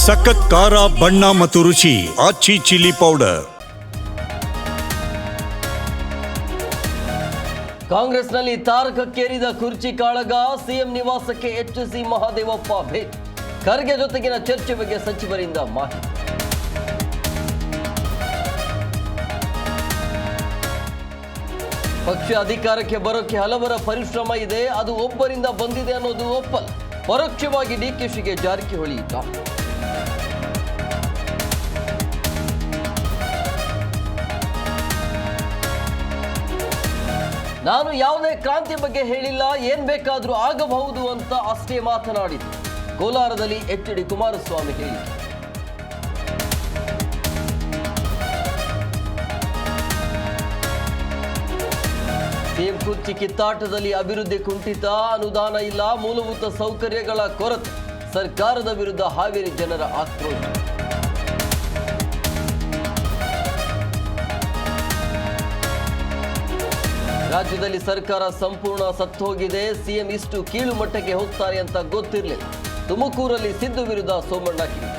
ಸಖತ್ ಖಾರ ಬಣ್ಣ ಮತ್ತು ರುಚಿ ಆಚಿ ಚಿಲ್ಲಿ ಪೌಡರ್. ಕಾಂಗ್ರೆಸ್ನಲ್ಲಿ ತಾರಕಕ್ಕೇರಿದ ಕುರ್ಚಿ ಕಾಳಗ. ಸಿಎಂ ನಿವಾಸಕ್ಕೆ ಎಚ್ಸಿ ಮಹದೇವಪ್ಪ ಭೇಟಿ. ಖರ್ಗೆ ಜೊತೆಗಿನ ಚರ್ಚೆ ಬಗ್ಗೆ ಸಚಿವರಿಂದ ಮಾಹಿತಿ. ಪಕ್ಷ ಅಧಿಕಾರಕ್ಕೆ ಬರೋಕೆ ಹಲವರ ಪರಿಶ್ರಮ ಇದೆ, ಅದು ಒಬ್ಬರಿಂದ ಬಂದಿದೆ ಅನ್ನೋದು ಒಪ್ಪಲ್ಲ. ಪರೋಕ್ಷವಾಗಿ ಡಿಕೆಶಿಗೆ ಜಾರಕಿಹೊಳಿ ಟಾಂಗ್. ನಾನು ಯಾವುದೇ ಕ್ರಾಂತಿ ಬಗ್ಗೆ ಹೇಳಿಲ್ಲ, ಏನ್ ಬೇಕಾದ್ರೂ ಆಗಬಹುದು ಅಂತ ಅಷ್ಟೇ ಮಾತನಾಡಿದ್ದು. ಕೋಲಾರದಲ್ಲಿ ಎಚ್.ಡಿ. ಕುಮಾರಸ್ವಾಮಿ ಹೇಳಿಕೆ. ಸಿಎಂ ಕುರ್ಚಿ ಕಿತ್ತಾಟದಲ್ಲಿ ಅಭಿವೃದ್ಧಿ ಕುಂಠಿತ, ಅನುದಾನ ಇಲ್ಲ, ಮೂಲಭೂತ ಸೌಕರ್ಯಗಳ ಕೊರತೆ. ಸರ್ಕಾರದ ವಿರುದ್ಧ ಹಾವೇರಿ ಜನರ ಆಕ್ರೋಶ. ರಾಜ್ಯದಲ್ಲಿ ಸರ್ಕಾರ ಸಂಪೂರ್ಣ ಸತ್ತೋಗಿದೆ, ಸಿಎಂ ಇಷ್ಟು ಕೀಳು ಮಟ್ಟಕ್ಕೆ ಹೋಗ್ತಾರೆ ಅಂತ ಗೊತ್ತಿರಲಿಲ್ಲ. ತುಮಕೂರಲ್ಲಿ ಸಿದ್ದು ವಿರುದ್ಧ ಸೋಮಣ್ಣ ಕಿಡಿ.